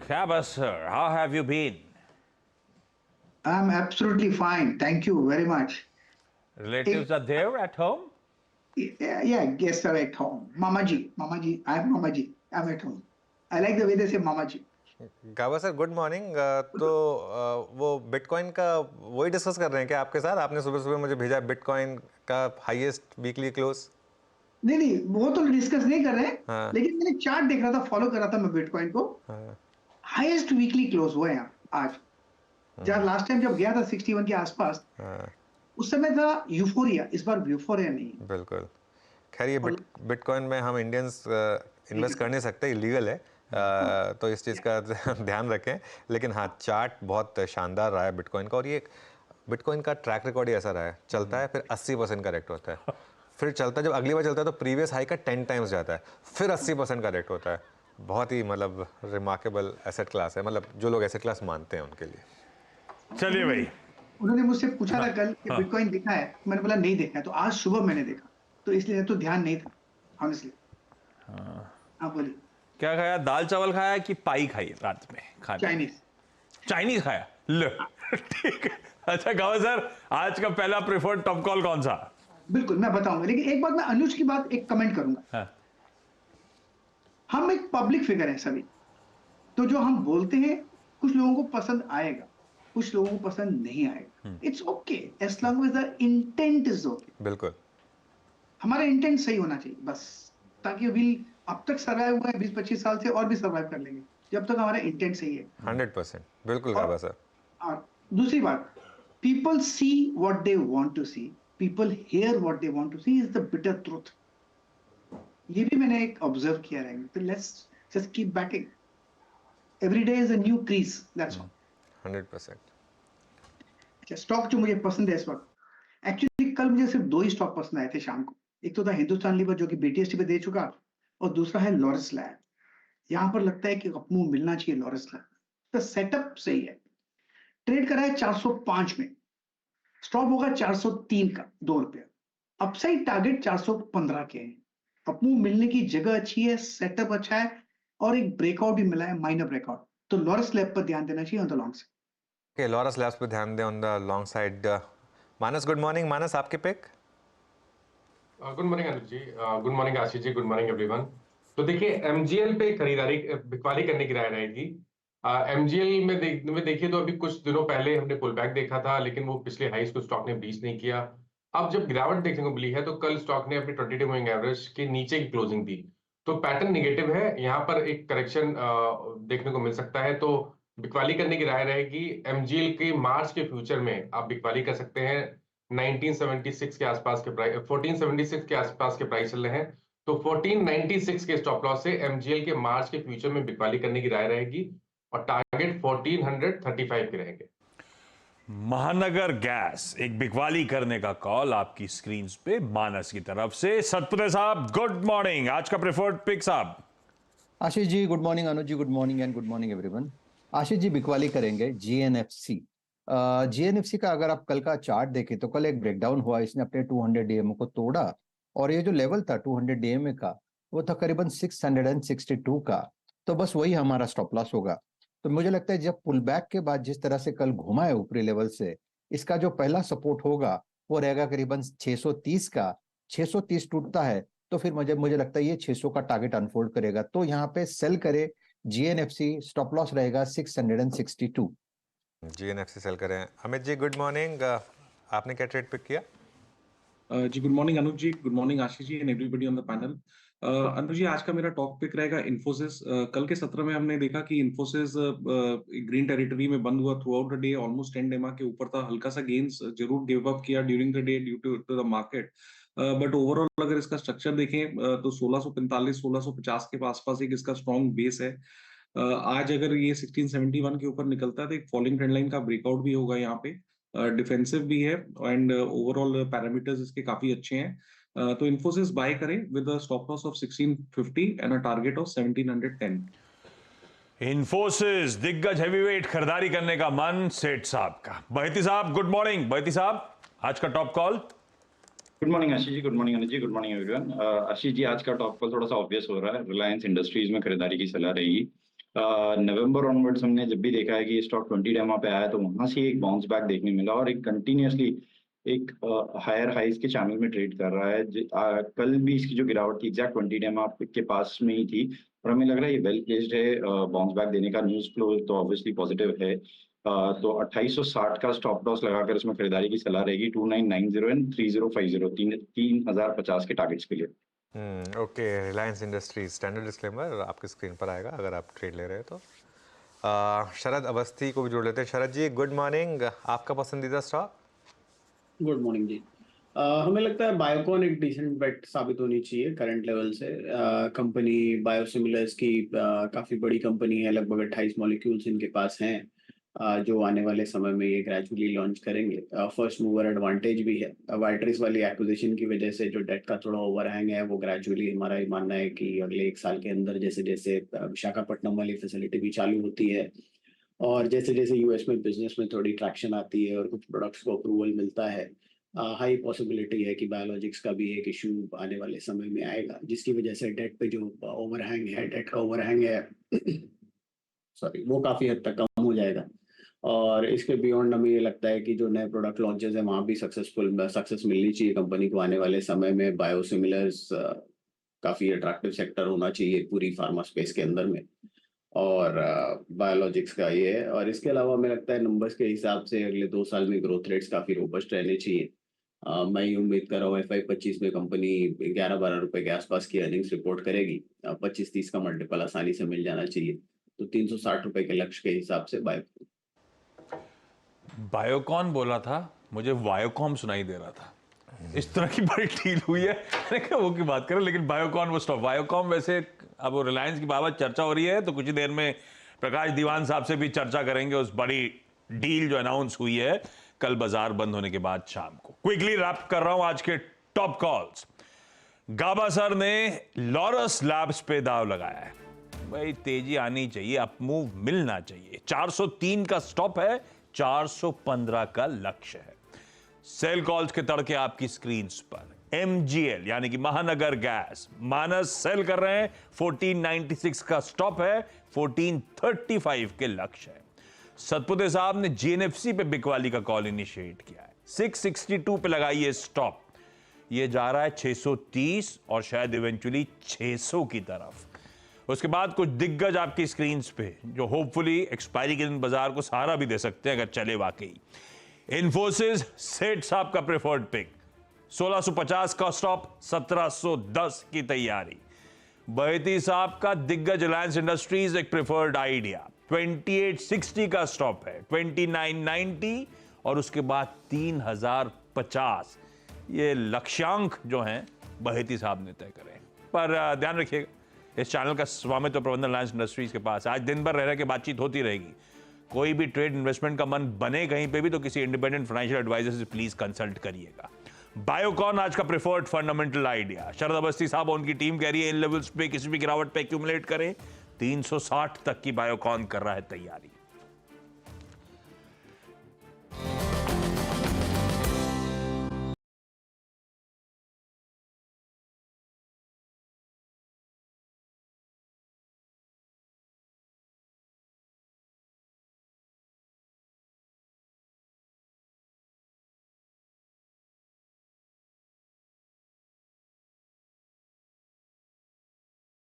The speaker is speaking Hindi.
Shabash, sir. How have you been? I'm absolutely fine. Thank you very much. Relatives एक, are there at home? yeah, guests are at home. Mama ji, I'm Mama ji. I'm at home. I like the way they say Mama ji. गावा सर गुड मॉर्निंग। वो बिटकॉइन का वही डिस्कस कर रहे हैं क्या आपके साथ? आपने सुबह सुबह मुझे भेजा बिटकॉइन का हाईएस्ट वीकली क्लोज। नहीं नहीं, वो तो डिस्कस नहीं कर रहे हैं, हाँ लेकिन मैंने चार्ट देख रहा था, फॉलो कर रहा था मैं बिटकॉइन को। हाँ हाईएस्ट वीकली क्लोज हुआ है यहाँ आज। जब लास्ट टाइम जब गया था 61 के आसपास, हाँ उस समय था यूफोरिया। इस बार यूफोरिया नहीं है। बिल्कुल। खैर ये और बिटकॉइन में हम इंडियंस इन्वेस्ट कर नहीं सकते, इलीगल है। हाँ, तो इस चीज़ का ध्यान रखें। लेकिन हाँ, चार्ट बहुत शानदार रहा है बिटकॉइन का। और ये बिटकॉइन का ट्रैक रिकॉर्ड ही ऐसा रहा है, चलता है फिर 80% करेक्ट होता है, फिर चलता है, जब अगली बार चलता है तो प्रीवियस हाई का 10 टाइम्स जाता है, फिर 80% करेक्ट होता है। बहुत ही मतलब रिमार्केबल एसेट क्लास है, मतलब जो लोग एसेट क्लास मानते हैं उनके लिए। चलिए उन्होंने भाई। उन्होंने मुझसे पूछा था कल कि हाँ। बिटकॉइन देखा है। मैंने बोला नहीं देखा है, तो आज सुबह मैंने देखा, तो इसलिए तो ध्यान नहीं था ऑनेस्टली। हाँ बोलिए। क्या खाया? दाल चावल खाया कि पाई खाई रात में खाने में? चाइनीज। चाइनीज खाया। लो। ठीक है। अच्छा गावा सर, आज का पहला प्रेफर्ड टॉप कॉल कौन सा? बिल्कुल मैं बताऊंगा, लेकिन एक बात मैं अनुज की बात एक कमेंट करूंगा। हाँ। हम एक पब्लिक फिगर हैं सभी, तो जो हम बोलते हैं कुछ लोगों को पसंद आएगा, कुछ लोगों को पसंद नहीं आएगा। It's okay as long as the intent is okay. बिल्कुल। हमारा इंटेंट सही होना चाहिए बस, ताकि विल अब तक सर्वाइव हुआ है 20-25 साल से, और भी सर्वाइव कर लेंगे जब तक हमारा इंटेंट सही है। 100% बिल्कुल और गाबा सर। और दूसरी बात, people see what they want to see, people hear what they want to see is the bitter truth. ये भी मैंने एक ऑब्जर्व किया रहेगा, तो let's just keep batting. Every day is a new crease, that's all. 100%। अच्छा, स्टॉक जो मुझे पसंद है इस वक्त, एक्चुअली कल मुझे सिर्फ दो ही स्टॉक पसंद आए थे शाम को। एक तो था हिंदुस्तान लीवर जो कि बीटीएसटी पे दे चुका, और दूसरा है लॉरस लैब। यहां पर लगता है कि अपमूव मिलना चाहिए लॉरस लैब। तो सेटअप सही है। ट्रेड करा है 405 में, स्टॉप होगा 403 का, ₹2। अपसाइड टारगेट 415 के हैं। अपमूव मिलने की जगह अच्छी है, सेटअप अच्छा है, और एक ब्रेकआउट भी मिला है, माइनर ब्रेकआउट। तो लॉरस लैब पर ध्यान देना चाहिए ऑन द लॉन्ग से। ओके, लॉरस लैब्स पे ध्यान दें on the long side. Manas good morning. Manas आपके pick? Good morning Anuj ji, good morning Ashish ji, good morning everyone. तो देखिए एमजीएल पे खरीदारी बिकवाली करने की राय रहेगी। एमजीएल में देखिए तो अभी कुछ दिनों पहले हमने पुल बैक देखा था, लेकिन वो पिछले हाईस को स्टॉक ने ब्रीच नहीं किया। अब जब गिरावट देखने को मिली है तो कल स्टॉक ने अपनी 22 मूविंग एवरेज के नीचे की क्लोजिंग दी। तो पैटर्न निगेटिव है, यहाँ पर एक करेक्शन देखने को मिल सकता है। तो बिकवाली करने की राय रहेगी। एमजीएल के मार्च के फ्यूचर में आप बिकवाली कर सकते हैं। 1976 के आसपास के प्राइस, 1476 के आसपास के प्राइस चल रहे हैं। तो 1496 के स्टॉप लॉस से एमजीएल के मार्च के फ्यूचर में बिकवाली करने की राय रहेगी, और टारगेट 1435 के रहेंगे। महानगर गैस एक बिकवाली करने का कॉल आपकी स्क्रीन पे मानस की तरफ से। सतपुरे साहब गुड मॉर्निंग, आज का प्रेफर्ड पिक साहब। Ashish ji good morning, Anuj ji good morning and good morning everyone. Ashish ji बिकवाली करेंगे जीएनएफसी। जीएनएफसी का अगर आप कल का चार्ट देखें तो कल एक ब्रेकडाउन हुआ, इसने अपने 200 डीएमओ को तोड़ा, और ये जो लेवल था 200 डीएमए का वो था करीबन 662 का। तो बस वही हमारा स्टॉप लॉस होगा। तो मुझे लगता है जब पुल बैक के बाद जिस तरह से कल घुमा है ऊपरी लेवल से, इसका जो पहला सपोर्ट होगा वो रहेगा करीबन 630 का। 630 टूटता है तो फिर मुझे मुझे लगता है ये 600 का टारगेट अनफोल्ड करेगा, तो यहाँ पे सेल करे जीएनएफसी। स्टॉप लॉस रहेगा 662। जीएनएफसी सेल करें। Amit ji good morning. आपने क्या ट्रेड पिक किया? जी good morning Anuj ji, good morning Ashish ji and everybody on the panel. Anuj ji आज का मेरा टॉप पिक रहेगा इन्फोसिस। कल के सत्र में हमने देखा कि इन्फोसिस ग्रीन टेरिटरी में बंद हुआ throughout the day, almost 10 DEMA के ऊपर था। हल्का सा गेन्स जरूर गिव अप किया during the day due to the market, but overall अगर इसका स्ट्रक्चर देखें तो 1645 1650 के आसपास एक इसका स्ट्रॉन्ग बेस है। आज अगर ये 1671 के ऊपर निकलता है तो एक फॉलिंग ट्रेंड लाइन का ब्रेकआउट भी होगा यहाँ पे। डिफेंसिव भी है एंड ओवरऑल पैरामीटर्स इसके काफी अच्छे हैं। तो इन्फोसिस बाय करें with a stop loss of 1650 and a target of 1710। Infosys दिग्गज हेवीवेट खरीदारी करने का मन सेठ साहब का। बहती साहब गुड मॉर्निंग। बहती साहब आज का top call. Good morning Ashish ji, good morning Anuj ji, good morning everyone. Ashish जी आज का टॉप कॉल थोड़ा सा ऑब्वियस हो रहा है, रिलायंस इंडस्ट्रीज में खरीदारी की सलाह रहेगी। नवंबर ऑनवर्ड्स हमने जब भी देखा है कि स्टॉक 20 डेमा पे आया तो वहां से एक बाउंस बैक देखने मिला और एक कंटिन्यूअसली एक हायर हाइज के चैनल में ट्रेड कर रहा है। कल भी इसकी जो गिरावट थी एग्जैक्ट 20 डेमा के पास में ही थी और हमें लग रहा है ये वेल प्लेस्ड है बाउंस बैक देने का। न्यूज फ्लो तो ऑब्वियसली पॉजिटिव है। तो 2860 का स्टॉप लॉस लगाकर इसमें खरीदारी की सलाह रहेगी 2990 एंड 3050 3050 के टारगेट्स के लिए। Okay, Reliance industries standard disclaimer आपकी स्क्रीन पर आएगा अगर आप ट्रेड ले रहे हैं तो। शरद अवस्थी को भी जोड़ लेते हैं। शरद जी गुड मॉर्निंग, आपका पसंदीदा स्टॉक? गुड मॉर्निंग जी। हमें लगता है बायोकॉन एक डिसेंट बेट साबित होनी चाहिए करंट लेवल से। कंपनी बायोसिमिलर्स की काफ़ी बड़ी कंपनी है, लगभग 28 मॉलिक्यूल्स इनके पास हैं जो आने वाले समय में ये ग्रेजुअली लॉन्च करेंगे। फर्स्ट मूवर एडवांटेज भी है। वाइट्रिस वाली एक्विजिशन की वजह से जो डेट का थोड़ा ओवरहैंग है वो ग्रेजुअली हमारा ये मानना है कि अगले 1 साल के अंदर जैसे जैसे विशाखापट्टनम वाली फैसिलिटी भी चालू होती है और जैसे जैसे यूएस में बिजनेस में थोड़ी ट्रैक्शन आती है और कुछ प्रोडक्ट्स को अप्रूवल मिलता है, हाई पॉसिबिलिटी है कि बायोलॉजिक्स का भी एक इशू आने वाले समय में आएगा, जिसकी वजह से डेट पे जो ओवरहैंग है, डेट का ओवरहैंग है सॉरी, वो काफ़ी हद तक कम हो जाएगा। और इसके बियॉन्ड हमें ये लगता है कि जो नए प्रोडक्ट लॉन्चेस है वहाँ भी सक्सेस मिलनी चाहिए कंपनी को आने वाले समय में। बायोसिमिलर्स काफ़ी अट्रैक्टिव सेक्टर होना चाहिए पूरी फार्मा स्पेस के अंदर में और बायोलॉजिक्स का ये है। और इसके अलावा हमें लगता है नंबर्स के हिसाब से अगले 2 साल में ग्रोथ रेट्स काफ़ी रोबस्ट रहने चाहिए। मैं ये उम्मीद कर रहा हूँ FY25 में कंपनी 11-12 रुपए के आसपास की अर्निंग्स रिपोर्ट करेगी। 25-30 का मल्टीपल आसानी से मिल जाना चाहिए। तो 360 रुपए के लक्ष्य के हिसाब से बायोकॉन बोला था, मुझे वायोकॉम सुनाई दे रहा था। इस तरह की बड़ी डील हुई है, मैंने कहा वो की बात करें, लेकिन बायोकॉन वो स्टॉक वायोकॉम वैसे अब वो रिलायंस की बाबत चर्चा हो रही है तो कुछ ही देर में प्रकाश दीवान साहब से भी चर्चा करेंगे उस बड़ी डील जो अनाउंस हुई है कल बाजार बंद होने के बाद शाम को। क्विकली रैप कर रहा हूं आज के टॉप कॉल्स। गाबा सर ने लॉरस लैब्स पे दाव लगाया है। भाई तेजी आनी चाहिए, अपमूव मिलना चाहिए। 403 का स्टॉप है, 415 का लक्ष्य है। सेल कॉल्स के तड़के आपकी स्क्रीन पर। MGL यानी कि महानगर गैस, मानस सेल कर रहे हैं, 1496 का स्टॉप है, 1435 के लक्ष्य है। सतपुते साहब ने GNFC पे बिकवाली का कॉल इनिशिएट किया है, 662 पे लगाइए स्टॉप। ये जा रहा है 630 और शायद इवेंचुअली 600 की तरफ। उसके बाद कुछ दिग्गज आपकी स्क्रीन पे जो होपफुली एक्सपायरी के दिन बाजार को सहारा भी दे सकते हैं अगर चले वाकई। इन्फोसिस सेठ साहब का प्रेफर्ड पिक, 1650 का स्टॉप, 1710 की तैयारी। बहती साहब का दिग्गज रिलायंस इंडस्ट्रीज एक प्रेफर्ड आइडिया, 2860 का स्टॉप है, 2990 और उसके बाद 3050। ये लक्ष्यांक जो हैं बहती साहब ने तय करें। पर ध्यान रखिएगा इस चैनल का स्वामित्व प्रबंधन रिलायंस इंडस्ट्रीज के पास। आज दिन भर रह के बातचीत होती रहेगी। कोई भी ट्रेड इन्वेस्टमेंट का मन बने कहीं पे भी तो किसी इंडिपेंडेंट फाइनेंशियल एडवाइजर से प्लीज कंसल्ट करिएगा। बायोकॉन आज का प्रेफर्ड फंडामेंटल आइडिया। शरद अवस्थी साहब उनकी टीम कह रही है इन लेवल्स पे किसी भी गिरावट पे एक्यूमुलेट करें। 360 तक की बायोकॉन कर रहा है तैयारी।